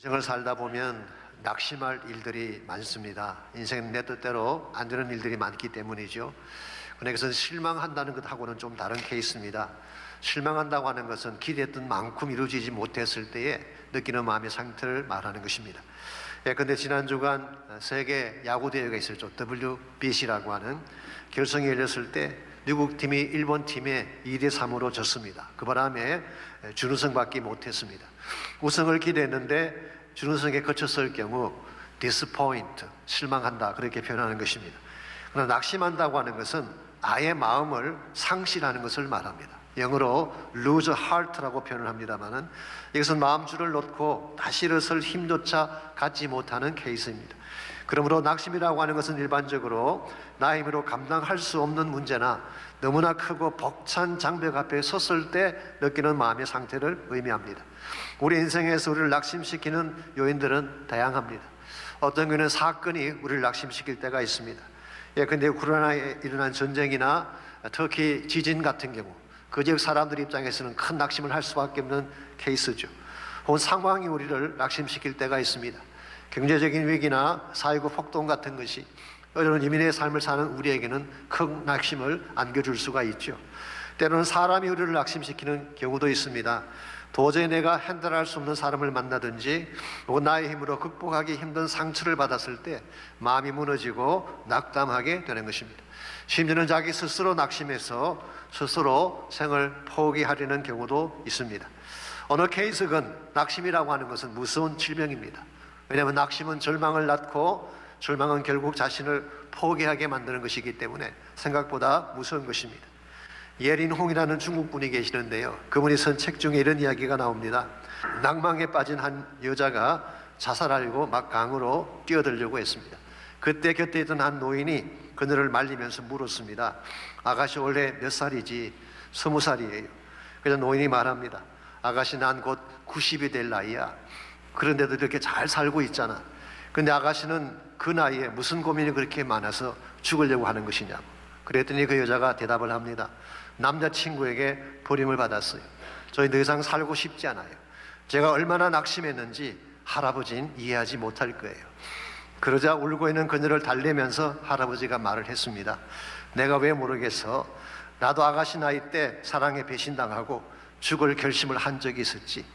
인생을 살다 보면 낙심할 일들이 많습니다. 인생은 내 뜻대로 안 되는 일들이 많기 때문이죠. 그러나 이것은 실망한다는 것하고는 좀 다른 케이스입니다. 실망한다고 하는 것은 기대했던 만큼 이루어지지 못했을 때에 느끼는 마음의 상태를 말하는 것입니다. 근데 지난 주간 세계 야구 대회가 있었죠. WBC라고 하는 결승이 열렸을 때 미국 팀이 일본 팀에 2대3으로 졌습니다. 그 바람에 준우승받기 못했습니다. 우승을 기대했는데 준우승에 거쳤을 경우 disappoint, 실망한다, 그렇게 표현하는 것입니다. 그러나 낙심한다고 하는 것은 아예 마음을 상실하는 것을 말합니다. 영어로 lose heart라고 표현을 합니다만은 이것은 마음줄을 놓고 다시 일어설 힘조차 갖지 못하는 케이스입니다. 그러므로 낙심이라고 하는 것은 일반적으로 나의 힘으로 감당할 수 없는 문제나 너무나 크고 벅찬 장벽 앞에 섰을 때 느끼는 마음의 상태를 의미합니다. 우리 인생에서 우리를 낙심시키는 요인들은 다양합니다. 어떤 경우는 사건이 우리를 낙심시킬 때가 있습니다. 근데 우크라이나에 일어난 전쟁이나 터키 지진 같은 경우 그 지역 사람들 입장에서는 큰 낙심을 할 수밖에 없는 케이스죠. 혹은 상황이 우리를 낙심시킬 때가 있습니다. 경제적인 위기나 사회적 폭동 같은 것이 어려운 이민의 삶을 사는 우리에게는 큰 낙심을 안겨줄 수가 있죠. 때로는 사람이 우리를 낙심시키는 경우도 있습니다. 도저히 내가 핸들할 수 없는 사람을 만나든지 혹은 나의 힘으로 극복하기 힘든 상처를 받았을 때 마음이 무너지고 낙담하게 되는 것입니다. 심지어는 자기 스스로 낙심해서 스스로 생을 포기하려는 경우도 있습니다. 어느 케이스건 낙심이라고 하는 것은 무서운 질병입니다. 왜냐하면 낙심은 절망을 낳고 절망은 결국 자신을 포기하게 만드는 것이기 때문에 생각보다 무서운 것입니다. 예린홍이라는 중국 분이 계시는데요, 그분이 쓴 책 중에 이런 이야기가 나옵니다. 낭망에 빠진 한 여자가 자살하려고 막 강으로 뛰어들려고 했습니다. 그때 곁에 있던 한 노인이 그녀를 말리면서 물었습니다. 아가씨 원래 몇 살이지? 20살이에요. 그래서 노인이 말합니다. 아가씨 난 곧 90이 될 나이야. 그런데도 이렇게 잘 살고 있잖아. 근데 아가씨는 그 나이에 무슨 고민이 그렇게 많아서 죽으려고 하는 것이냐고. 그랬더니 그 여자가 대답을 합니다. 남자친구에게 버림을 받았어요. 저희 더 이상 살고 싶지 않아요. 제가 얼마나 낙심했는지 할아버지는 이해하지 못할 거예요. 그러자 울고 있는 그녀를 달래면서 할아버지가 말을 했습니다. 내가 왜 모르겠어. 나도 아가씨 나이 때 사랑에 배신당하고 죽을 결심을 한 적이 있었지.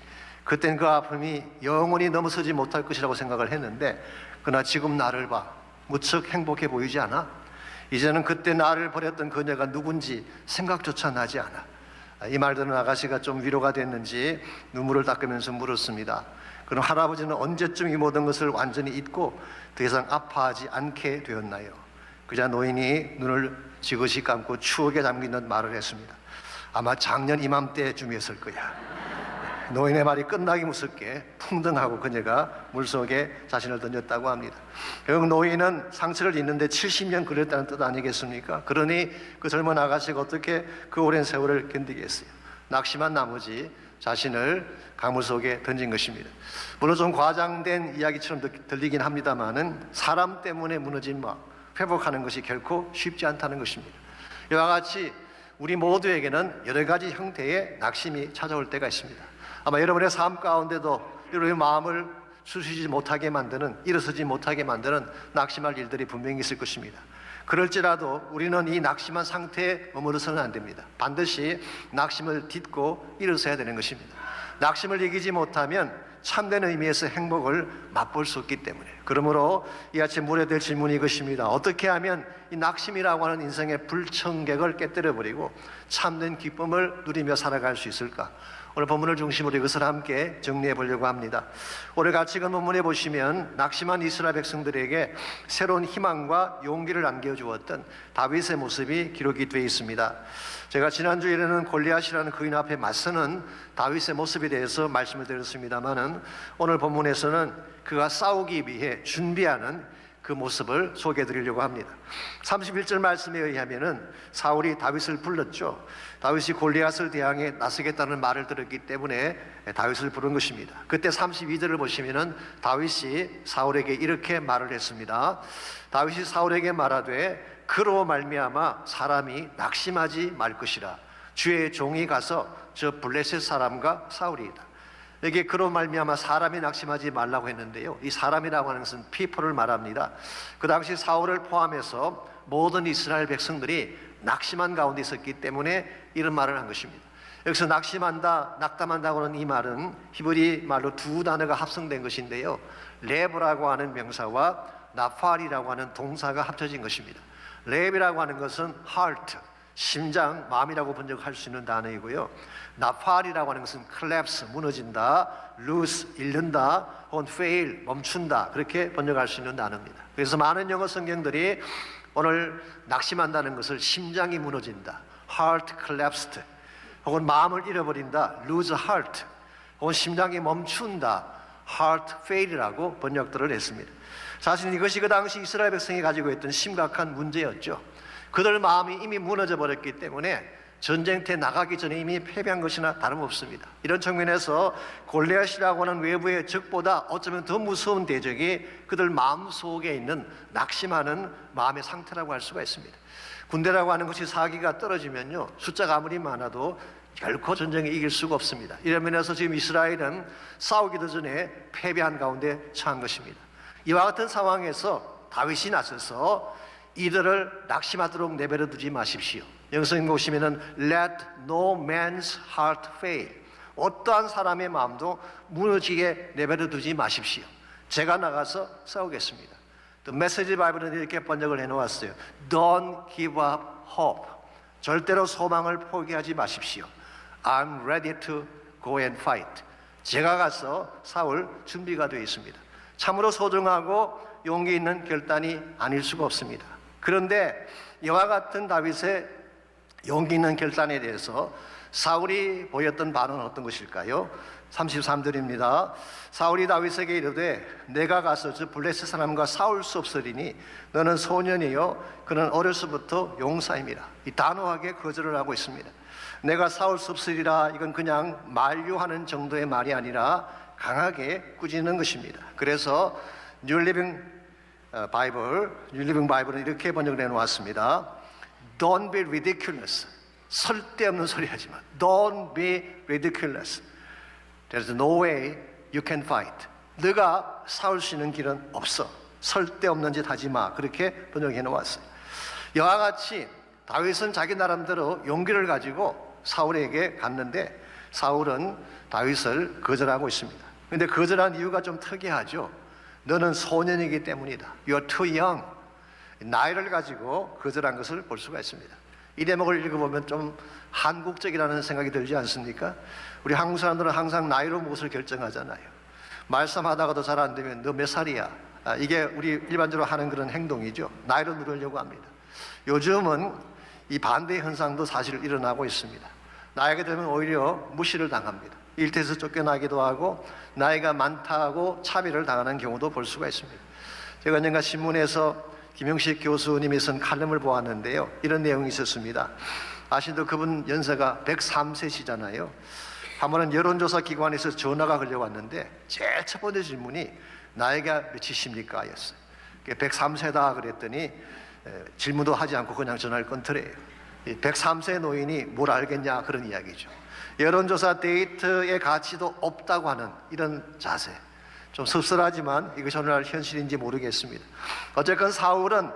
그땐 그 아픔이 영원히 넘어서지 못할 것이라고 생각을 했는데 그러나 지금 나를 봐. 무척 행복해 보이지 않아? 이제는 그때 나를 버렸던 그녀가 누군지 생각조차 나지 않아. 이 말 듣는 아가씨가 좀 위로가 됐는지 눈물을 닦으면서 물었습니다. 그럼 할아버지는 언제쯤 이 모든 것을 완전히 잊고 더 이상 아파하지 않게 되었나요? 그자 노인이 눈을 지그시 감고 추억에 잠긴 듯 말을 했습니다. 아마 작년 이맘때쯤이었을 거야. 노인의 말이 끝나기 무섭게 풍덩하고 그녀가 물속에 자신을 던졌다고 합니다. 결국 노인은 상처를 입는데 70년 걸렸다는 뜻 아니겠습니까? 그러니 그 젊은 아가씨가 어떻게 그 오랜 세월을 견디겠어요? 낙심한 나머지 자신을 강물 속에 던진 것입니다. 물론 좀 과장된 이야기처럼 들리긴 합니다만은 사람 때문에 무너진 마음 회복하는 것이 결코 쉽지 않다는 것입니다. 이와 같이 우리 모두에게는 여러 가지 형태의 낙심이 찾아올 때가 있습니다. 아마 여러분의 삶 가운데도 여러분의 마음을 추스리지 못하게 만드는, 일어서지 못하게 만드는 낙심할 일들이 분명히 있을 것입니다. 그럴지라도 우리는 이 낙심한 상태에 머무르서는 안 됩니다. 반드시 낙심을 딛고 일어서야 되는 것입니다. 낙심을 이기지 못하면 참된 의미에서 행복을 맛볼 수 없기 때문에. 그러므로 이 아침 물어야 될 질문이 이것입니다. 어떻게 하면 이 낙심이라고 하는 인생의 불청객을 깨뜨려버리고 참된 기쁨을 누리며 살아갈 수 있을까? 오늘 본문을 중심으로 이것을 함께 정리해 보려고 합니다. 오늘 같이 읽은 본문에 보시면 낙심한 이스라엘 백성들에게 새로운 희망과 용기를 안겨주었던 다윗의 모습이 기록이 되어 있습니다. 제가 지난주에는 골리앗이라는 그인 앞에 맞서는 다윗의 모습에 대해서 말씀을 드렸습니다마는 오늘 본문에서는 그가 싸우기 위해 준비하는 그 모습을 소개해 드리려고 합니다. 31절 말씀에 의하면은 사울이 다윗을 불렀죠. 다윗이 골리앗을 대항해 나서겠다는 말을 들었기 때문에 다윗을 부른 것입니다. 그때 32절을 보시면은 다윗이 사울에게 이렇게 말을 했습니다. 다윗이 사울에게 말하되 그로 말미암아 사람이 낙심하지 말 것이라. 주의 종이 가서 저 블레셋 사람과 싸우리이다. 여기 그로 말미암아 사람이 낙심하지 말라고 했는데요, 이 사람이라고 하는 것은 people을 말합니다. 그 당시 사울을 포함해서 모든 이스라엘 백성들이 낙심한 가운데 있었기 때문에 이런 말을 한 것입니다. 여기서 낙심한다, 낙담한다고 하는 이 말은 히브리 말로 두 단어가 합성된 것인데요, 레브라고 하는 명사와 나팔이라고 하는 동사가 합쳐진 것입니다. 레브라고 하는 것은 heart, 심장, 마음이라고 번역할 수 있는 단어이고요, 나팔이라고 하는 것은 collapse, 무너진다, lose, 잃는다, 혹은 fail, 멈춘다, 그렇게 번역할 수 있는 단어입니다. 그래서 많은 영어 성경들이 오늘 낙심한다는 것을 심장이 무너진다, heart collapsed, 혹은 마음을 잃어버린다, lose heart, 혹은 심장이 멈춘다, heart fail이라고 번역들을 했습니다. 사실 이것이 그 당시 이스라엘 백성이 가지고 있던 심각한 문제였죠. 그들 마음이 이미 무너져 버렸기 때문에 전쟁터에 나가기 전에 이미 패배한 것이나 다름없습니다. 이런 측면에서 골리앗이라고 하는 외부의 적보다 어쩌면 더 무서운 대적이 그들 마음속에 있는 낙심하는 마음의 상태라고 할 수가 있습니다. 군대라고 하는 것이 사기가 떨어지면요, 숫자가 아무리 많아도 결코 전쟁에 이길 수가 없습니다. 이런 면에서 지금 이스라엘은 싸우기도 전에 패배한 가운데 처한 것입니다. 이와 같은 상황에서 다윗이 나서서 이들을 낙심하도록 내버려 두지 마십시오. 영성님 보시면은 Let no man's heart fail, 어떠한 사람의 마음도 무너지게 내버려 두지 마십시오. 제가 나가서 싸우겠습니다. 또 메시지 바이블은 이렇게 번역을 해놓았어요. Don't give up hope, 절대로 소망을 포기하지 마십시오. I'm ready to go and fight, 제가 가서 싸울 준비가 되어 있습니다. 참으로 소중하고 용기 있는 결단이 아닐 수가 없습니다. 그런데 이와 같은 다윗의 용기 있는 결단에 대해서 사울이 보였던 반응은 어떤 것일까요? 33절입니다. 사울이 다윗에게 이르되 내가 가서 저 블레셋 사람과 싸울 수 없으리니 너는 소년이요 그는 어려서부터 용사임이라. 이 단호하게 거절을 하고 있습니다. 내가 싸울 수 없으리라, 이건 그냥 만류하는 정도의 말이 아니라 강하게 꾸짖는 것입니다. 그래서 뉴 리빙 바이블은 이렇게 번역을 해놓았습니다. Don't be ridiculous, 쓸데없는 소리 하지 마. Don't be ridiculous, there's no way you can fight, 네가 싸울 수 있는 길은 없어, 쓸데없는 짓 하지 마, 그렇게 번역해 놓았어요. 이와 같이 다윗은 자기 나름대로 용기를 가지고 사울에게 갔는데 사울은 다윗을 거절하고 있습니다. 그런데 거절한 이유가 좀 특이하죠. 너는 소년이기 때문이다. You're too young. 나이를 가지고 거절한 것을 볼 수가 있습니다. 이 대목을 읽어보면 좀 한국적이라는 생각이 들지 않습니까? 우리 한국 사람들은 항상 나이로 무엇을 결정하잖아요. 말씀하다가도 잘 안 되면 너 몇 살이야? 이게 우리 일반적으로 하는 그런 행동이죠. 나이로 누르려고 합니다. 요즘은 이 반대의 현상도 사실 일어나고 있습니다. 나이가 되면 오히려 무시를 당합니다. 일터에서 쫓겨나기도 하고 나이가 많다고 차별을 당하는 경우도 볼 수가 있습니다. 제가 언젠가 신문에서 김영식 교수님이 쓴 칼럼을 보았는데요, 이런 내용이 있었습니다. 아시도 그분 연세가 103세시잖아요. 한 번은 여론조사 기관에서 전화가 걸려왔는데 제일 첫 번째 질문이 나이가 몇이십니까? 였어요. 103세다 그랬더니 질문도 하지 않고 그냥 전화를 끊더래요. 103세 노인이 뭘 알겠냐, 그런 이야기죠. 여론조사 데이터의 가치도 없다고 하는 이런 자세, 좀 씁쓸하지만 이것이 오늘날 현실인지 모르겠습니다. 어쨌건 사울은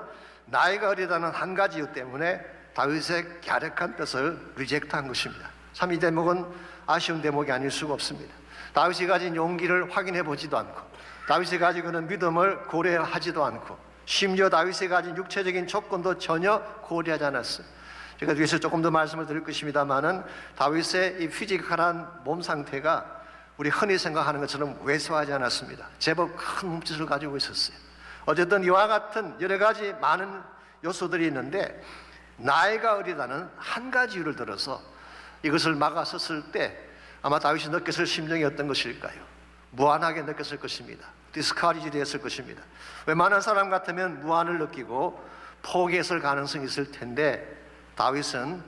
나이가 어리다는 한 가지 이유 때문에 다윗의 갸륵한 뜻을 리젝트한 것입니다. 참 이 대목은 아쉬운 대목이 아닐 수가 없습니다. 다윗이 가진 용기를 확인해 보지도 않고 다윗이 가지고 있는 믿음을 고려하지도 않고 심지어 다윗이 가진 육체적인 조건도 전혀 고려하지 않았어요. 제가 뒤에서 조금 더 말씀을 드릴 것입니다만은 다윗의 이 피지컬한 몸 상태가 우리 흔히 생각하는 것처럼 왜소하지 않았습니다. 제법 큰 몸짓을 가지고 있었어요. 어쨌든 이와 같은 여러 가지 많은 요소들이 있는데 나이가 어리다는 한 가지 이유를 들어서 이것을 막았었을 때 아마 다윗이 느꼈을 심정이 어떤 것일까요? 무한하게 느꼈을 것입니다. 디스커리지 되었을 것입니다. 웬만한 사람 같으면 무한을 느끼고 포기했을 가능성이 있을 텐데 다윗은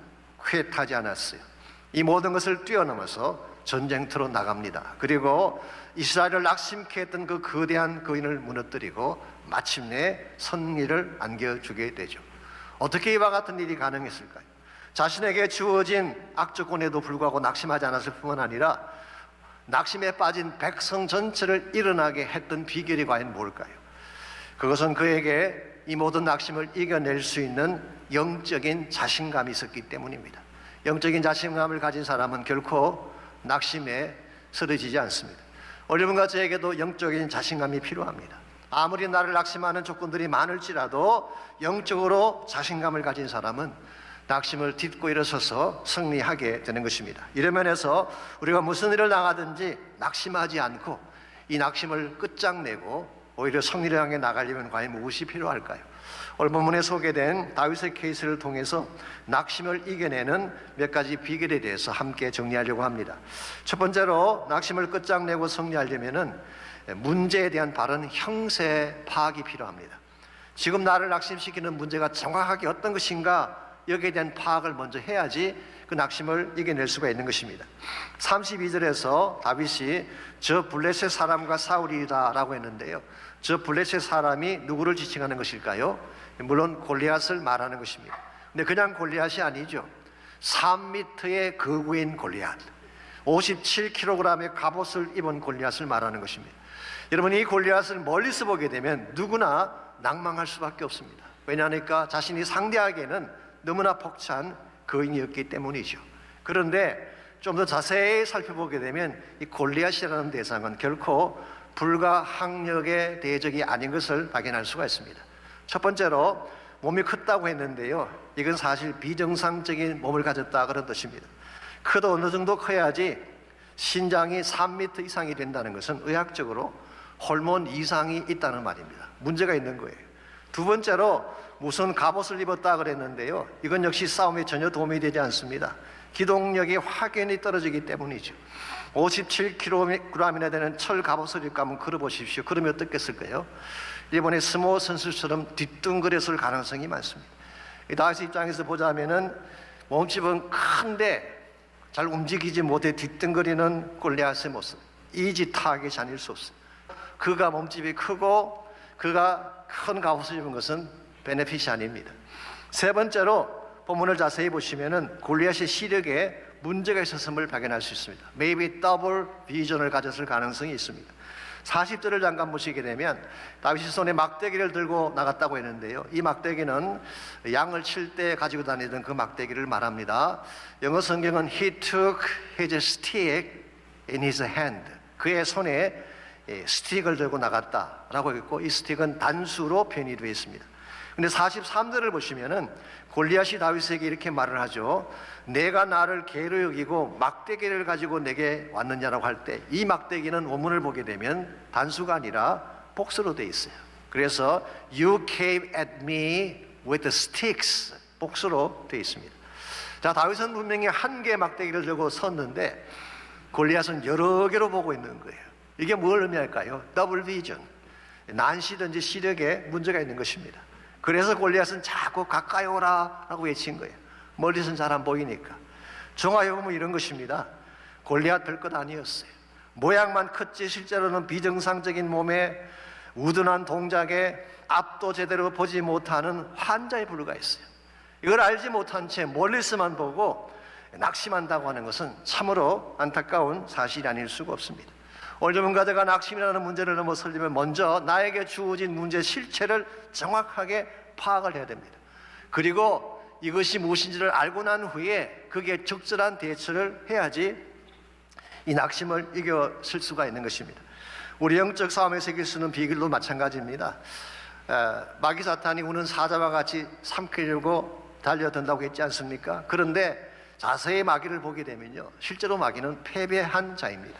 쾌하지 않았어요. 이 모든 것을 뛰어넘어서 전쟁터로 나갑니다. 그리고 이스라엘을 낙심케 했던 그 거대한 거인을 무너뜨리고 마침내 승리를 안겨주게 되죠. 어떻게 이와 같은 일이 가능했을까요? 자신에게 주어진 악조건에도 불구하고 낙심하지 않았을 뿐만 아니라 낙심에 빠진 백성 전체를 일어나게 했던 비결이 과연 뭘까요? 그것은 그에게 이 모든 낙심을 이겨낼 수 있는 영적인 자신감이 있었기 때문입니다. 영적인 자신감을 가진 사람은 결코 낙심에 쓰러지지 않습니다. 여러분과 저에게도 영적인 자신감이 필요합니다. 아무리 나를 낙심하는 조건들이 많을지라도 영적으로 자신감을 가진 사람은 낙심을 딛고 일어서서 승리하게 되는 것입니다. 이런 면에서 우리가 무슨 일을 당하든지 낙심하지 않고 이 낙심을 끝장내고 오히려 승리를 향해 나가려면 과연 무엇이 필요할까요? 오늘 본문에 소개된 다윗의 케이스를 통해서 낙심을 이겨내는 몇 가지 비결에 대해서 함께 정리하려고 합니다. 첫 번째로 낙심을 끝장내고 승리하려면 문제에 대한 바른 형세 파악이 필요합니다. 지금 나를 낙심시키는 문제가 정확하게 어떤 것인가, 여기에 대한 파악을 먼저 해야지 그 낙심을 이겨낼 수가 있는 것입니다. 32절에서 다윗이 저 블레셋 사람과 싸우리이다 라고 했는데요, 저 블레셋 사람이 누구를 지칭하는 것일까요? 물론 골리앗을 말하는 것입니다. 근데 그냥 골리앗이 아니죠. 3m의 거구인 골리앗, 57kg의 갑옷을 입은 골리앗을 말하는 것입니다. 여러분, 이 골리앗을 멀리서 보게 되면 누구나 낭망할 수밖에 없습니다. 왜냐하니까 자신이 상대하기에는 너무나 벅찬 거인이었기 때문이죠. 그런데 좀 더 자세히 살펴보게 되면 이 골리앗이라는 대상은 결코 불가항력의 대적이 아닌 것을 발견할 수가 있습니다. 첫 번째로 몸이 컸다고 했는데요, 이건 사실 비정상적인 몸을 가졌다 그런 뜻입니다. 커도 어느 정도 커야지 신장이 3m 이상이 된다는 것은 의학적으로 호르몬 이상이 있다는 말입니다. 문제가 있는 거예요. 두 번째로 무슨 갑옷을 입었다 그랬는데요, 이건 역시 싸움에 전혀 도움이 되지 않습니다. 기동력이 확연히 떨어지기 때문이죠. 57kg이나 되는 철 갑옷을 입고 한번 걸어보십시오. 그러면 어떻겠을까요? 일본의 스모 선수처럼 뒤뚱거렸을 가능성이 많습니다. 다윗 입장에서 보자면은 몸집은 큰데 잘 움직이지 못해 뒤뚱거리는 골리앗의 모습, 이지타하게 자닐 수 없어요. 그가 몸집이 크고 그가 큰 갑옷을 입은 것은 베네핏이 아닙니다. 세 번째로 본문을 자세히 보시면은 골리앗의 시력에 문제가 있었음을 발견할 수 있습니다. Maybe double vision을 가졌을 가능성이 있습니다. 40절을 잠깐 보시게 되면 다윗이 손에 막대기를 들고 나갔다고 했는데요, 이 막대기는 양을 칠 때 가지고 다니던 그 막대기를 말합니다. 영어 성경은 He took his stick in his hand, 그의 손에 스틱을 들고 나갔다라고 했고, 이 스틱은 단수로 표현이 되어 있습니다. 근데 43절을 보시면은 골리앗이 다윗에게 이렇게 말을 하죠. 내가 나를 개로 여기고 막대기를 가지고 내게 왔느냐라고 할 때, 이 막대기는 원문을 보게 되면 단수가 아니라 복수로 되어 있어요. 그래서 You came at me with sticks, 복수로 되어 있습니다. 자, 다윗은 분명히 한 개의 막대기를 들고 섰는데 골리앗은 여러 개로 보고 있는 거예요. 이게 뭘 의미할까요? 더블 비전, 난시든지 시력에 문제가 있는 것입니다. 그래서 골리앗은 자꾸 가까이 오라 라고 외친 거예요. 멀리서는 잘 안 보이니까. 종합해 보면 이런 것입니다. 골리앗 별것 아니었어요. 모양만 컸지 실제로는 비정상적인 몸에 우둔한 동작에 앞도 제대로 보지 못하는 환자에 불과했어요. 이걸 알지 못한 채 멀리서만 보고 낙심한다고 하는 것은 참으로 안타까운 사실이 아닐 수가 없습니다. 오늘 전문가들과 낙심이라는 문제를 넘어서려면 먼저 나에게 주어진 문제의 실체를 정확하게 파악을 해야 됩니다. 그리고 이것이 무엇인지를 알고 난 후에 거기에 적절한 대처를 해야지 이 낙심을 이겨쓸 수가 있는 것입니다. 우리 영적 싸움에서 이길 수 있는 비결도 마찬가지입니다. 마귀 사탄이 우는 사자와 같이 삼키려고 달려든다고 했지 않습니까? 그런데 자세히 마귀를 보게 되면요, 실제로 마귀는 패배한 자입니다.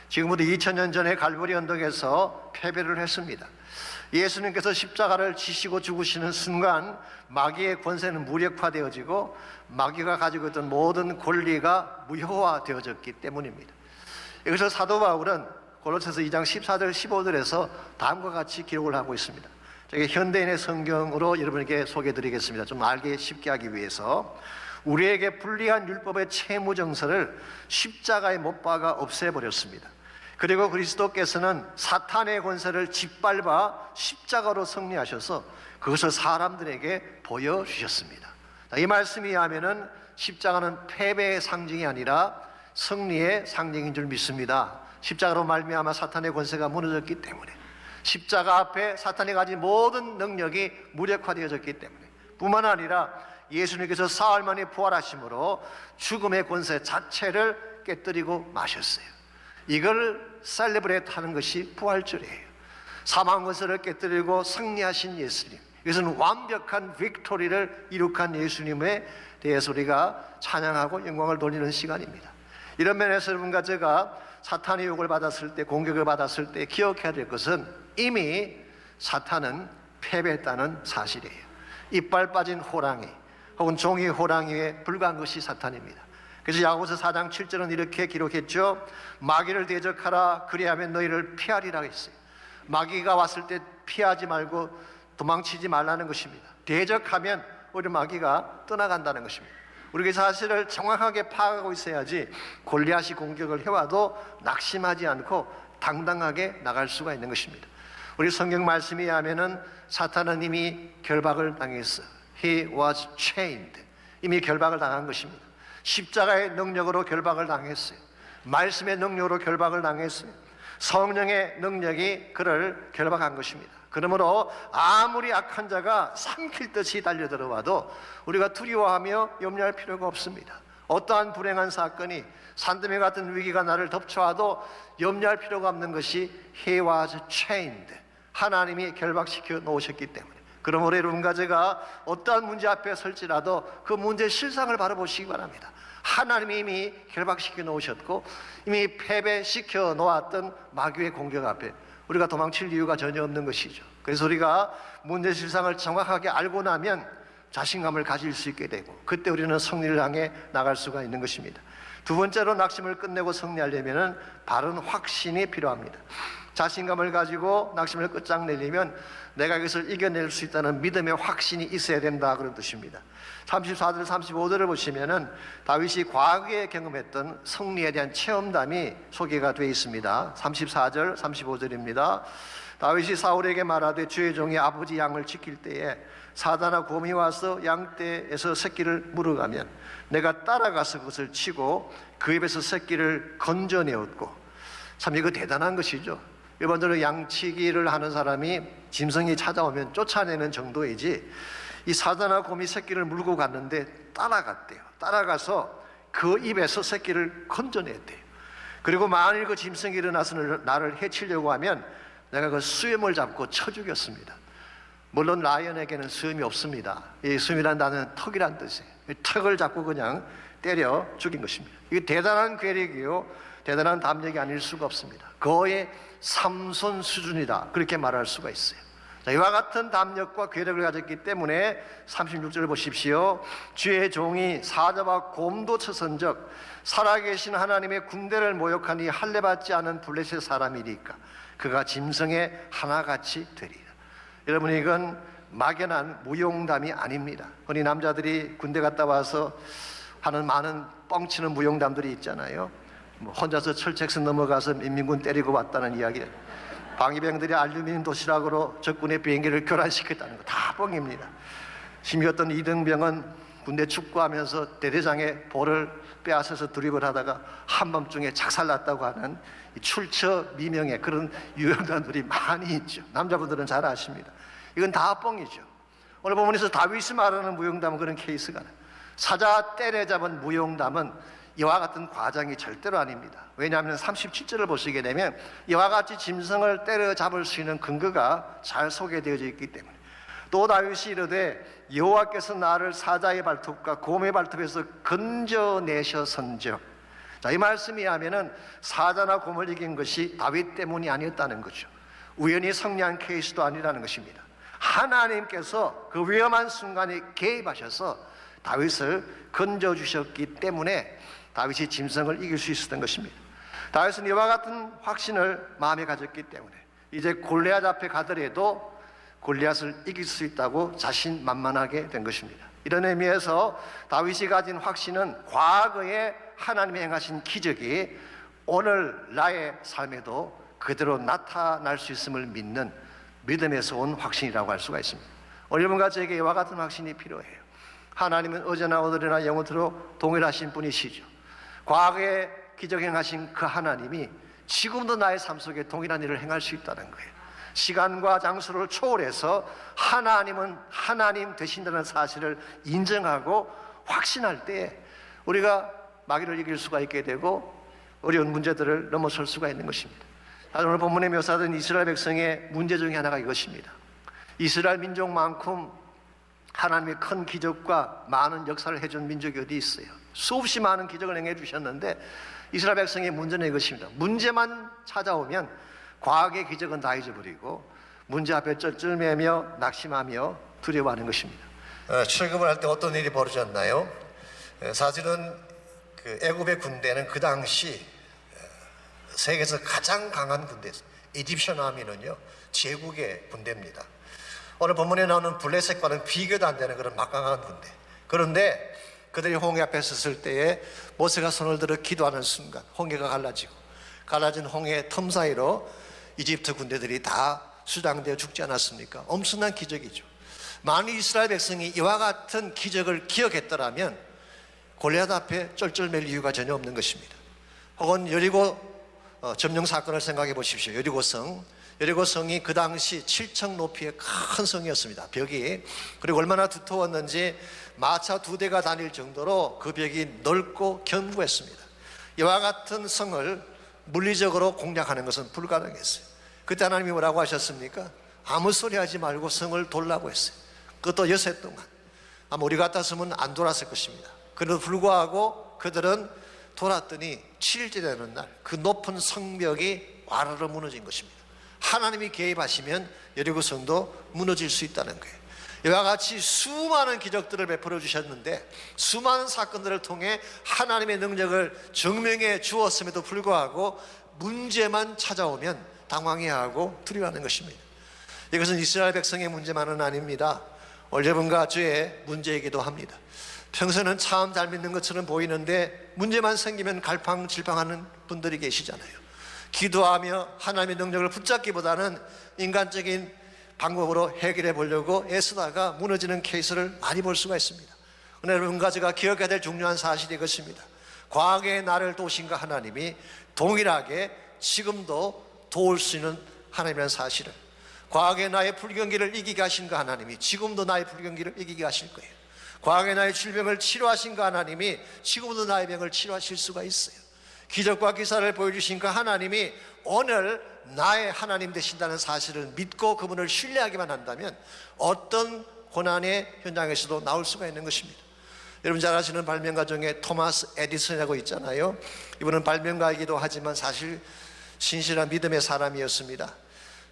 지금부터 2000년 전에 갈보리 언덕에서 패배를 했습니다. 예수님께서 십자가를 지시고 죽으시는 순간 마귀의 권세는 무력화되어지고 마귀가 가지고 있던 모든 권리가 무효화되어졌기 때문입니다. 여기서 사도 바울은 골로새서 2장 14절 15절에서 다음과 같이 기록을 하고 있습니다. 저게 현대인의 성경으로 여러분에게 소개해드리겠습니다. 좀 알기 쉽게 하기 위해서. 우리에게 불리한 율법의 채무정서를 십자가에 못 박아 없애버렸습니다. 그리고 그리스도께서는 사탄의 권세를 짓밟아 십자가로 승리하셔서 그것을 사람들에게 보여주셨습니다. 이 말씀에 의하면 십자가는 패배의 상징이 아니라 승리의 상징인 줄 믿습니다. 십자가로 말미암아 사탄의 권세가 무너졌기 때문에, 십자가 앞에 사탄이 가진 모든 능력이 무력화되어졌기 때문에, 뿐만 아니라 예수님께서 사흘 만에 부활하심으로 죽음의 권세 자체를 깨뜨리고 마셨어요. 이걸 셀레브레이트 하는 것이 부활절이에요. 사망 권세를 깨뜨리고 승리하신 예수님, 이것은 완벽한 빅토리를 이룩한 예수님에 대해서 우리가 찬양하고 영광을 돌리는 시간입니다. 이런 면에서 여러분과 제가 사탄의 유혹을 받았을 때, 공격을 받았을 때 기억해야 될 것은 이미 사탄은 패배했다는 사실이에요. 이빨 빠진 호랑이 혹은 종이 호랑이에 불과한 것이 사탄입니다. 그래서 야고보서 4장 7절은 이렇게 기록했죠. 마귀를 대적하라, 그리하면 너희를 피하리라 했어요. 마귀가 왔을 때 피하지 말고 도망치지 말라는 것입니다. 대적하면 우리 마귀가 떠나간다는 것입니다. 우리가 이 사실을 정확하게 파악하고 있어야지 골리앗이 공격을 해와도 낙심하지 않고 당당하게 나갈 수가 있는 것입니다. 우리 성경 말씀에 의하면은 사탄은 이미 결박을 당했어. He was chained. 이미 결박을 당한 것입니다. 십자가의 능력으로 결박을 당했어요. 말씀의 능력으로 결박을 당했어요. 성령의 능력이 그를 결박한 것입니다. 그러므로 아무리 악한 자가 삼킬 듯이 달려들어와도 우리가 두려워하며 염려할 필요가 없습니다. 어떠한 불행한 사건이, 산더미 같은 위기가 나를 덮쳐와도 염려할 필요가 없는 것이 He was chained. 하나님이 결박시켜 놓으셨기 때문에. 그러므로 여러분과 제가 어떠한 문제 앞에 설지라도 그 문제의 실상을 바라보시기 바랍니다. 하나님이 이미 결박시켜 놓으셨고 이미 패배시켜 놓았던 마귀의 공격 앞에 우리가 도망칠 이유가 전혀 없는 것이죠. 그래서 우리가 문제 실상을 정확하게 알고 나면 자신감을 가질 수 있게 되고, 그때 우리는 승리를 향해 나갈 수가 있는 것입니다. 두 번째로 낙심을 끝내고 승리하려면 바른 확신이 필요합니다. 자신감을 가지고 낙심을 끝장내려면 내가 이것을 이겨낼 수 있다는 믿음의 확신이 있어야 된다, 그런 뜻입니다. 34절 35절을 보시면은 다윗이 과거에 경험했던 승리에 대한 체험담이 소개가 되어 있습니다. 34절 35절입니다. 다윗이 사울에게 말하되 주의 종이 아버지 양을 지킬 때에 사자나 곰이 와서 양떼에서 새끼를 물어가면 내가 따라가서 그것을 치고 그 입에서 새끼를 건져내었고. 참 이거 대단한 것이죠. 일반적으로 양치기를 하는 사람이 짐승이 찾아오면 쫓아내는 정도이지, 이 사자나 곰이 새끼를 물고 갔는데 따라갔대요. 따라가서 그 입에서 새끼를 건져냈대요. 그리고 만일 그 짐승이 일어나서 나를 해치려고 하면 내가 그 수염을 잡고 쳐 죽였습니다. 물론 라이언에게는 수염이 없습니다. 이 수염이란 단어는 턱이란 뜻이에요. 턱을 잡고 그냥 때려 죽인 것입니다. 이게 대단한 괴력이요, 대단한 담력이 아닐 수가 없습니다. 거의 삼손 수준이다, 그렇게 말할 수가 있어요. 자, 이와 같은 담력과 괴력을 가졌기 때문에 36절 보십시오. 주의 종이 사자와 곰도 쳐선적 살아계신 하나님의 군대를 모욕하니 할례받지 않은 블레셋 사람이니까 그가 짐승의 하나같이 되리라. 여러분, 이건 막연한 무용담이 아닙니다. 우리 남자들이 군대 갔다 와서 하는 많은 뻥치는 무용담들이 있잖아요. 혼자서 철책선 넘어가서 인민군 때리고 왔다는 이야기, 방위병들이 알루미늄 도시락으로 적군의 비행기를 교란시켰다는 거 다 뻥입니다. 심히 어떤 이등병은 군대 축구하면서 대대장의 볼을 빼앗아서 드립을 하다가 한밤중에 작살났다고 하는 출처 미명의 그런 유형단들이 많이 있죠. 남자분들은 잘 아십니다. 이건 다 뻥이죠. 오늘 본문에서 다윗이 말하는 무용담은 그런 케이스가 아니에요. 사자 때려잡은 무용담은 이와 같은 과장이 절대로 아닙니다. 왜냐하면 37절을 보시게 되면 이와 같이 짐승을 때려잡을 수 있는 근거가 잘 소개되어져 있기 때문에. 또 다윗이 이르되 여호와께서 나를 사자의 발톱과 곰의 발톱에서 건져내셨은즉. 자, 이 말씀이 하면은 사자나 곰을 이긴 것이 다윗 때문이 아니었다는 거죠. 우연히 승리한 케이스도 아니라는 것입니다. 하나님께서 그 위험한 순간에 개입하셔서 다윗을 건져주셨기 때문에 다윗이 짐승을 이길 수 있었던 것입니다. 다윗은 이와 같은 확신을 마음에 가졌기 때문에 이제 골리앗 앞에 가더라도 골리앗을 이길 수 있다고 자신만만하게 된 것입니다. 이런 의미에서 다윗이 가진 확신은 과거에 하나님이 행하신 기적이 오늘 나의 삶에도 그대로 나타날 수 있음을 믿는 믿음에서 온 확신이라고 할 수가 있습니다. 오늘 여러분과 저에게 이와 같은 확신이 필요해요. 하나님은 어제나 오늘이나 영원토록 동일하신 분이시죠. 과거에 기적 행하신 그 하나님이 지금도 나의 삶 속에 동일한 일을 행할 수 있다는 거예요. 시간과 장소를 초월해서 하나님은 하나님 되신다는 사실을 인정하고 확신할 때 우리가 마귀를 이길 수가 있게 되고 어려운 문제들을 넘어설 수가 있는 것입니다. 오늘 본문에 묘사된 이스라엘 백성의 문제 중에 하나가 이것입니다. 이스라엘 민족만큼 하나님의 큰 기적과 많은 역사를 해준 민족이 어디 있어요? 수없이 많은 기적을 행해 주셨는데 이스라엘 백성의 문제는 이것입니다. 문제만 찾아오면 과학의 기적은 다 잊어버리고 문제 앞에 쩔쩔매며 낙심하며 두려워하는 것입니다. 출애굽을 할 때 어떤 일이 벌어졌나요? 사실은 그 애굽의 군대는 그 당시 세계에서 가장 강한 군대였어요. 이집션 아미는요 제국의 군대입니다. 오늘 본문에 나오는 블레셋과는 비교도 안 되는 그런 막강한 군대. 그런데 그들이 홍해 앞에 섰을 때에 모세가 손을 들어 기도하는 순간 홍해가 갈라진 홍해 틈 사이로 이집트 군대들이 다 수장되어 죽지 않았습니까? 엄청난 기적이죠. 만일 이스라엘 백성이 이와 같은 기적을 기억했더라면 골리앗 앞에 쩔쩔맬 이유가 전혀 없는 것입니다. 혹은 여리고 점령 사건을 생각해 보십시오. 여리고성이 그 당시 7층 높이의 큰 성이었습니다. 벽이. 그리고 얼마나 두터웠는지 마차 2대가 다닐 정도로 그 벽이 넓고 견고했습니다. 이와 같은 성을 물리적으로 공략하는 것은 불가능했어요. 그때 하나님이 뭐라고 하셨습니까? 아무 소리 하지 말고 성을 돌라고 했어요. 그것도 6해 동안. 아마 우리 같았으면 안 돌았을 것입니다. 그래도 불구하고 그들은 돌았더니 7일째 되는 날 그 높은 성벽이 와르르 무너진 것입니다. 하나님이 개입하시면 여리고성도 무너질 수 있다는 거예요. 이와 같이 수많은 기적들을 베풀어 주셨는데 수많은 사건들을 통해 하나님의 능력을 증명해 주었음에도 불구하고 문제만 찾아오면 당황해하고 두려워하는 것입니다. 이것은 이스라엘 백성의 문제만은 아닙니다. 올여분과 저의 문제이기도 합니다. 평소에는 참 잘 믿는 것처럼 보이는데 문제만 생기면 갈팡질팡하는 분들이 계시잖아요. 기도하며 하나님의 능력을 붙잡기보다는 인간적인 방법으로 해결해 보려고 애쓰다가 무너지는 케이스를 많이 볼 수가 있습니다. 그러나 여러분과 제가 기억해야 될 중요한 사실이 이것입니다. 과거에 나를 도우신 그 하나님이 동일하게 지금도 도울 수 있는 하나님이라는 사실을, 과거에 나의 불경기를 이기게 하신 그 하나님이 지금도 나의 불경기를 이기게 하실 거예요. 과거에 나의 질병을 치료하신 그 하나님이 지금도 나의 병을 치료하실 수가 있어요. 기적과 기사를 보여주신 그 하나님이 오늘 나의 하나님 되신다는 사실을 믿고 그분을 신뢰하기만 한다면 어떤 고난의 현장에서도 나올 수가 있는 것입니다. 여러분 잘 아시는 발명가 중에 토마스 에디슨이라고 있잖아요. 이분은 발명가이기도 하지만 사실 신실한 믿음의 사람이었습니다.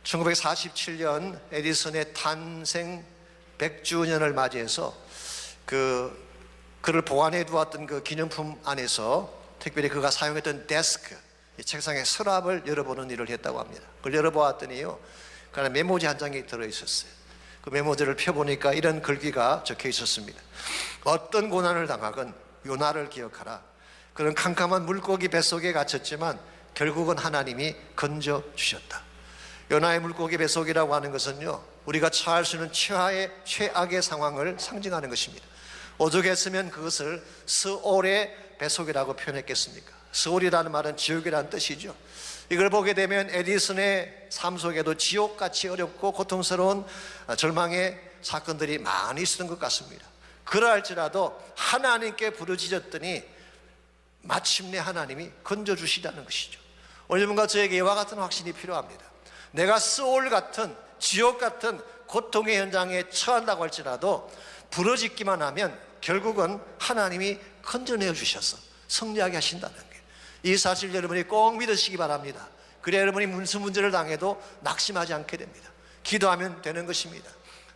1947년 에디슨의 탄생 100주년을 맞이해서 그를 보관해 두었던 그 기념품 안에서 특별히 그가 사용했던 데스크, 책상의 서랍을 열어보는 일을 했다고 합니다. 그걸 열어보았더니요, 그 안에 메모지 한 장이 들어있었어요. 그 메모지를 펴보니까 이런 글귀가 적혀 있었습니다. 어떤 고난을 당하건 요나를 기억하라. 그는 캄캄한 물고기 뱃속에 갇혔지만 결국은 하나님이 건져주셨다. 요나의 물고기 뱃속이라고 하는 것은요, 우리가 처할 수 있는 최악의 상황을 상징하는 것입니다. 오죽했으면 그것을 스올의 뱃속이라고 표현했겠습니까? 스올이라는 말은 지옥이라는 뜻이죠. 이걸 보게 되면 에디슨의 삶 속에도 지옥같이 어렵고 고통스러운 절망의 사건들이 많이 있었던 것 같습니다. 그러할지라도 하나님께 부르짖었더니 마침내 하나님이 건져주시다는 것이죠. 오늘 여러분과 저에게 이와 같은 확신이 필요합니다. 내가 스올 같은 지옥 같은 고통의 현장에 처한다고 할지라도 부르짖기만 하면 결국은 하나님이 건져내어 주셔서 승리하게 하신다는 거예요. 이 사실 여러분이 꼭 믿으시기 바랍니다. 그래야 여러분이 무슨 문제를 당해도 낙심하지 않게 됩니다. 기도하면 되는 것입니다.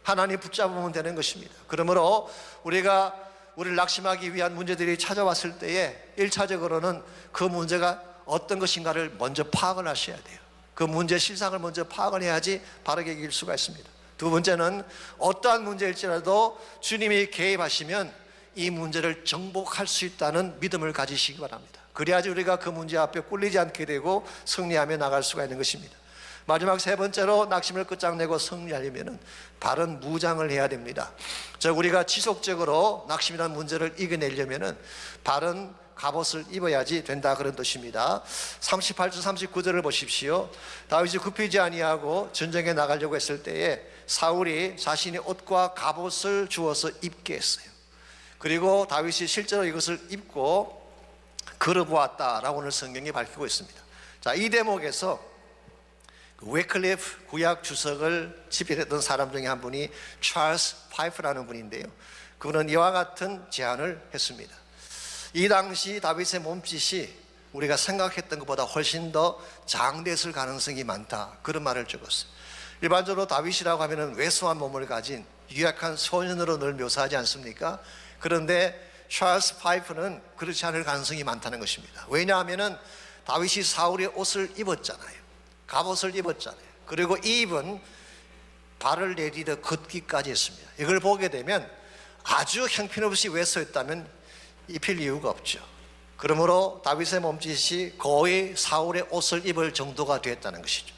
하나님 붙잡으면 되는 것입니다. 그러므로 우리를 낙심하기 위한 문제들이 찾아왔을 때에 1차적으로는 그 문제가 어떤 것인가를 먼저 파악을 하셔야 돼요. 그 문제의 실상을 먼저 파악을 해야지 바르게 이길 수가 있습니다. 두 번째는 어떠한 문제일지라도 주님이 개입하시면 이 문제를 정복할 수 있다는 믿음을 가지시기 바랍니다. 그래야지 우리가 그 문제 앞에 꿀리지 않게 되고 승리하며 나갈 수가 있는 것입니다. 마지막 세 번째로 낙심을 끝장내고 승리하려면 바른 무장을 해야 됩니다. 즉 우리가 지속적으로 낙심이라는 문제를 이겨내려면 바른 갑옷을 입어야지 된다, 그런 뜻입니다. 38절 39절을 보십시오. 다윗이 굽히지 아니하고 전쟁에 나가려고 했을 때에 사울이 자신의 옷과 갑옷을 주어서 입게 했어요. 그리고 다윗이 실제로 이것을 입고 걸어보았다라고 오늘 성경이 밝히고 있습니다. 자, 이 대목에서 웨클리프 구약 주석을 집필했던 사람 중에 한 분이 찰스 파이프라는 분인데요, 그분은 이와 같은 제안을 했습니다. 이 당시 다윗의 몸짓이 우리가 생각했던 것보다 훨씬 더 장대했을 가능성이 많다, 그런 말을 적었어요. 일반적으로 다윗이라고 하면 왜소한 몸을 가진 유약한 소년으로 늘 묘사하지 않습니까? 그런데 찰스 파이프는 그렇지 않을 가능성이 많다는 것입니다. 왜냐하면 다윗이 사울의 옷을 입었잖아요. 갑옷을 입었잖아요. 그리고 이 입은 발을 내디뎌 걷기까지 했습니다. 이걸 보게 되면 아주 형편없이 왜소했다면 입힐 이유가 없죠. 그러므로 다윗의 몸짓이 거의 사울의 옷을 입을 정도가 됐다는 것이죠.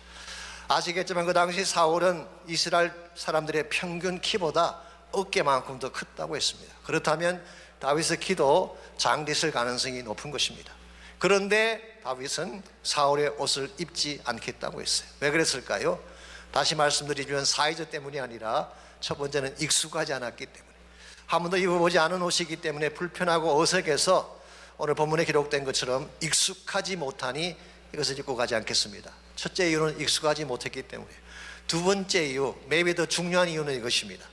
아시겠지만 그 당시 사울은 이스라엘 사람들의 평균 키보다 어깨만큼 더 컸다고 했습니다. 그렇다면 다윗의 키도 장대했을 가능성이 높은 것입니다. 그런데 다윗은 사울의 옷을 입지 않겠다고 했어요. 왜 그랬을까요? 다시 말씀드리면 사이즈 때문이 아니라 첫 번째는 익숙하지 않았기 때문에, 한 번도 입어보지 않은 옷이기 때문에 불편하고 어색해서 오늘 본문에 기록된 것처럼 익숙하지 못하니 이것을 입고 가지 않겠습니다. 첫째 이유는 익숙하지 못했기 때문에. 두 번째 이유, maybe 더 중요한 이유는 이것입니다.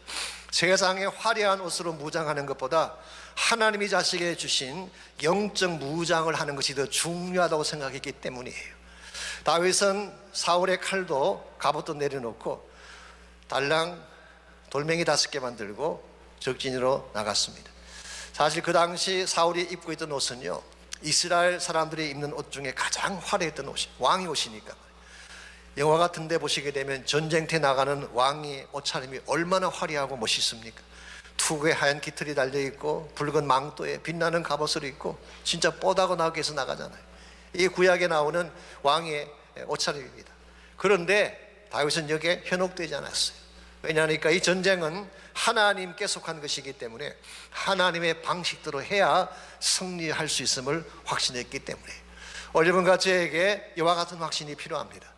세상의 화려한 옷으로 무장하는 것보다 하나님이 자식에게 주신 영적 무장을 하는 것이 더 중요하다고 생각했기 때문이에요. 다윗은 사울의 칼도 갑옷도 내려놓고 달랑 돌멩이 5개 만들고 적진으로 나갔습니다. 사실 그 당시 사울이 입고 있던 옷은요, 이스라엘 사람들이 입는 옷 중에 가장 화려했던 옷이 왕의 옷이니까. 영화 같은 데 보시게 되면 전쟁터에 나가는 왕의 옷차림이 얼마나 화려하고 멋있습니까? 투구에 하얀 깃털이 달려있고 붉은 망토에 빛나는 갑옷을 입고 진짜 뽀다고 나오기 위해서 나가잖아요. 이게 구약에 나오는 왕의 옷차림입니다. 그런데 다윗은 여기에 현혹되지 않았어요. 왜냐하니까 이 전쟁은 하나님께 속한 것이기 때문에 하나님의 방식대로 해야 승리할 수 있음을 확신했기 때문에, 여러분과 저에게 이와 같은 확신이 필요합니다.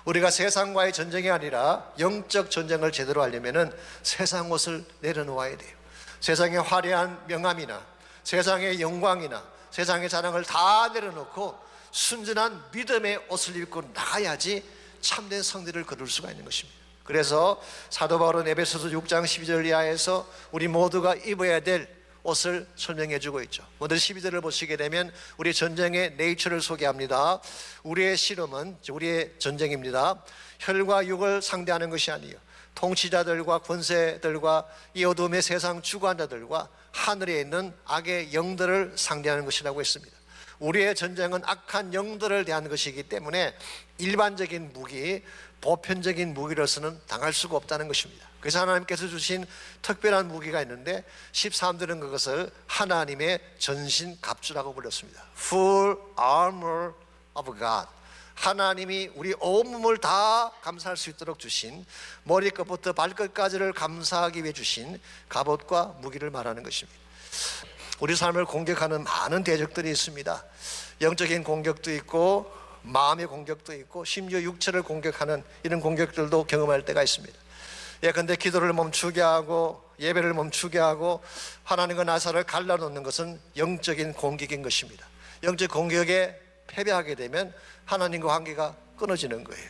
우리가 세상과의 전쟁이 아니라 영적 전쟁을 제대로 하려면 세상 옷을 내려놓아야 돼요. 세상의 화려한 명함이나 세상의 영광이나 세상의 자랑을 다 내려놓고 순전한 믿음의 옷을 입고 나가야지 참된 성리를 거둘 수가 있는 것입니다. 그래서 사도 바울은 에베소서 6장 12절 이하에서 우리 모두가 입어야 될 옷을 설명해 주고 있죠. 먼저 12절을 보시게 되면 우리 전쟁의 네이처를 소개합니다. 우리의 씨름은 우리의 전쟁입니다. 혈과 육을 상대하는 것이 아니요 통치자들과 권세들과 이 어둠의 세상 주관자들과 하늘에 있는 악의 영들을 상대하는 것이라고 했습니다. 우리의 전쟁은 악한 영들을 대한 것이기 때문에 일반적인 무기, 보편적인 무기로서는 당할 수가 없다는 것입니다. 그래서 하나님께서 주신 특별한 무기가 있는데 13절은 그것을 하나님의 전신 갑주라고 불렀습니다. Full armor of God. 하나님이 우리 온몸을 다 감싸할 수 있도록 주신, 머리끝부터 발끝까지를 감싸기 위해 주신 갑옷과 무기를 말하는 것입니다. 우리 삶을 공격하는 많은 대적들이 있습니다. 영적인 공격도 있고 마음의 공격도 있고 심지어 육체를 공격하는 이런 공격들도 경험할 때가 있습니다. 예컨대 기도를 멈추게 하고 예배를 멈추게 하고 하나님과 나사를 갈라놓는 것은 영적인 공격인 것입니다. 영적 공격에 패배하게 되면 하나님과 관계가 끊어지는 거예요.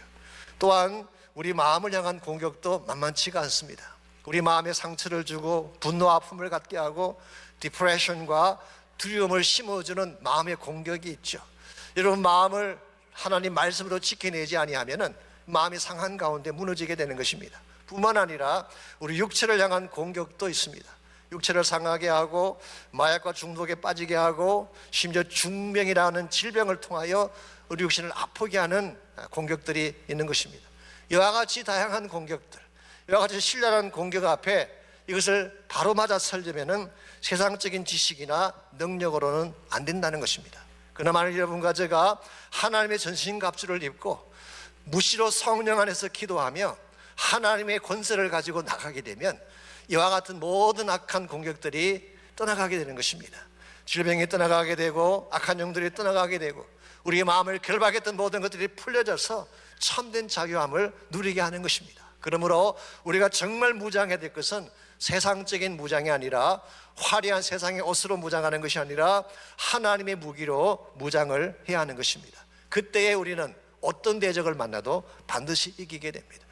또한 우리 마음을 향한 공격도 만만치가 않습니다. 우리 마음에 상처를 주고 분노 아픔을 갖게 하고 디프레션과 두려움을 심어주는 마음의 공격이 있죠. 여러분, 마음을 하나님 말씀으로 지켜내지 아니하면은 마음이 상한 가운데 무너지게 되는 것입니다. 뿐만 아니라 우리 육체를 향한 공격도 있습니다. 육체를 상하게 하고 마약과 중독에 빠지게 하고 심지어 중병이라는 질병을 통하여 우리 육신을 아프게 하는 공격들이 있는 것입니다. 이와 같이 다양한 공격들, 이와 같이 신랄한 공격 앞에 이것을 바로 맞아 설려면은 세상적인 지식이나 능력으로는 안 된다는 것입니다. 그러나 만약 여러분과 제가 하나님의 전신갑주를 입고 무시로 성령 안에서 기도하며 하나님의 권세를 가지고 나가게 되면 이와 같은 모든 악한 공격들이 떠나가게 되는 것입니다. 질병이 떠나가게 되고 악한 영들이 떠나가게 되고 우리의 마음을 결박했던 모든 것들이 풀려져서 참된 자유함을 누리게 하는 것입니다. 그러므로 우리가 정말 무장해야 될 것은 세상적인 무장이 아니라 화려한 세상의 옷으로 무장하는 것이 아니라 하나님의 무기로 무장을 해야 하는 것입니다. 그때에 우리는 어떤 대적을 만나도 반드시 이기게 됩니다.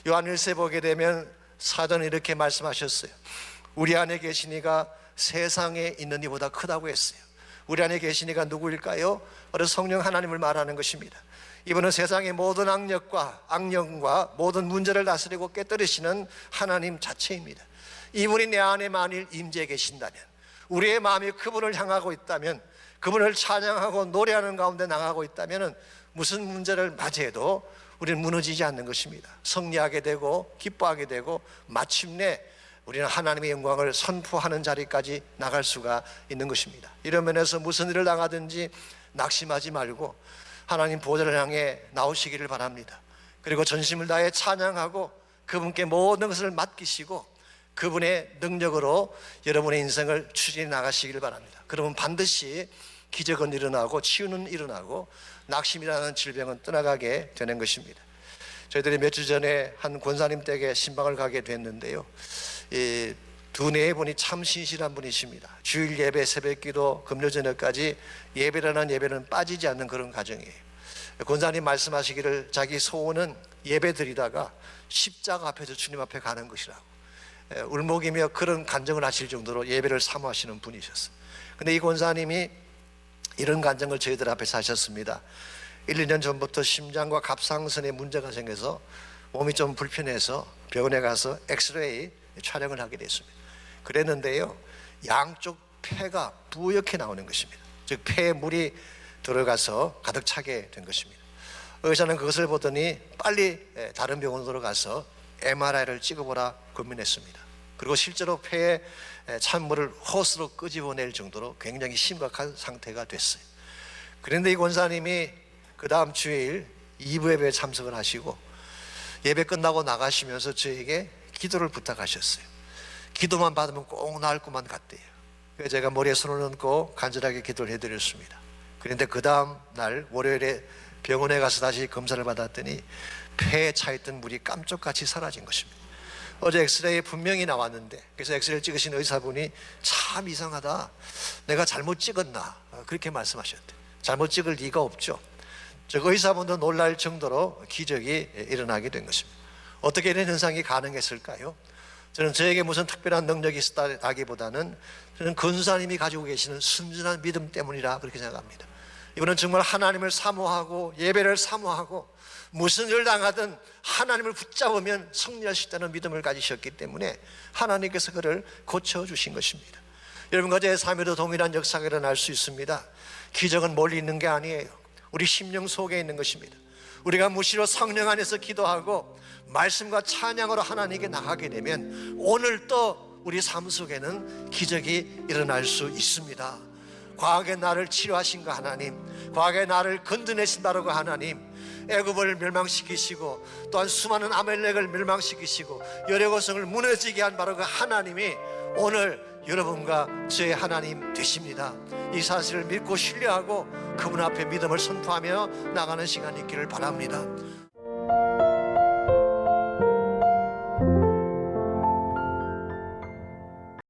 요한일서에 보게 되면 사도는 이렇게 말씀하셨어요. 우리 안에 계신 이가 세상에 있는 이보다 크다고 했어요. 우리 안에 계신 이가 누구일까요? 바로 성령 하나님을 말하는 것입니다. 이분은 세상의 모든 악령과 모든 문제를 다스리고 깨뜨리시는 하나님 자체입니다. 이분이 내 안에 만일 임재해 계신다면, 우리의 마음이 그분을 향하고 있다면, 그분을 찬양하고 노래하는 가운데 나가고 있다면 무슨 문제를 맞이해도 우리는 무너지지 않는 것입니다. 승리하게 되고 기뻐하게 되고 마침내 우리는 하나님의 영광을 선포하는 자리까지 나갈 수가 있는 것입니다. 이런 면에서 무슨 일을 당하든지 낙심하지 말고 하나님 보좌를 향해 나오시기를 바랍니다. 그리고 전심을 다해 찬양하고 그분께 모든 것을 맡기시고 그분의 능력으로 여러분의 인생을 추진해 나가시기를 바랍니다. 그러면 반드시 기적은 일어나고 치유는 일어나고 낙심이라는 질병은 떠나가게 되는 것입니다. 저희들이 몇 주 전에 한 권사님 댁에 신방을 가게 됐는데요, 두뇌의 분이 참 신실한 분이십니다. 주일 예배, 새벽기도, 금요 저녁까지 예배라는 예배는 빠지지 않는 그런 가정이에요. 권사님 말씀하시기를 자기 소원은 예배 드리다가 십자가 앞에서 주님 앞에 가는 것이라고 울먹이며 그런 간증을 하실 정도로 예배를 사모하시는 분이셨어요. 근데 이 권사님이 이런 간증을 저희들 앞에서 하셨습니다. 1, 2년 전부터 심장과 갑상선에 문제가 생겨서 몸이 좀 불편해서 병원에 가서 엑스레이 촬영을 하게 됐습니다. 그랬는데요, 양쪽 폐가 뿌옇게 나오는 것입니다. 즉 폐에 물이 들어가서 가득 차게 된 것입니다. 의사는 그것을 보더니 빨리 다른 병원으로 가서 MRI를 찍어보라 고민했습니다. 그리고 실제로 폐에 찬물을 호스로 끄집어낼 정도로 굉장히 심각한 상태가 됐어요. 그런데 이 권사님이 그 다음 주일 2부 예배에 참석을 하시고 예배 끝나고 나가시면서 저에게 기도를 부탁하셨어요. 기도만 받으면 꼭 나을 것만 같대요. 그래서 제가 머리에 손을 얹고 간절하게 기도를 해드렸습니다. 그런데 그 다음 날 월요일에 병원에 가서 다시 검사를 받았더니 폐에 차있던 물이 깜짝같이 사라진 것입니다. 어제 엑스레이에 분명히 나왔는데, 그래서 엑스레이를 찍으신 의사분이 참 이상하다, 내가 잘못 찍었나, 그렇게 말씀하셨대요. 잘못 찍을 리가 없죠. 저 의사분도 놀랄 정도로 기적이 일어나게 된 것입니다. 어떻게 이런 현상이 가능했을까요? 저는 저에게 무슨 특별한 능력이 있다기보다는 저는 권사님이 가지고 계시는 순전한 믿음 때문이라 그렇게 생각합니다. 이분은 정말 하나님을 사모하고 예배를 사모하고 무슨 일을 당하든 하나님을 붙잡으면 승리할 수 있다는 믿음을 가지셨기 때문에 하나님께서 그를 고쳐주신 것입니다. 여러분과 제 삶에도 동일한 역사가 일어날 수 있습니다. 기적은 멀리 있는 게 아니에요. 우리 심령 속에 있는 것입니다. 우리가 무시로 성령 안에서 기도하고 말씀과 찬양으로 하나님께 나가게 되면 오늘 또 우리 삶 속에는 기적이 일어날 수 있습니다. 과거에 나를 치료하신 그 하나님, 과거에 나를 건드내신 바로 그 하나님, 애굽을 멸망시키시고 또한 수많은 아말렉을 멸망시키시고 여리고성을 무너지게 한 바로 그 하나님이 오늘 여러분과 저의 하나님 되십니다. 이 사실을 믿고 신뢰하고 그분 앞에 믿음을 선포하며 나가는 시간이 있기를 바랍니다.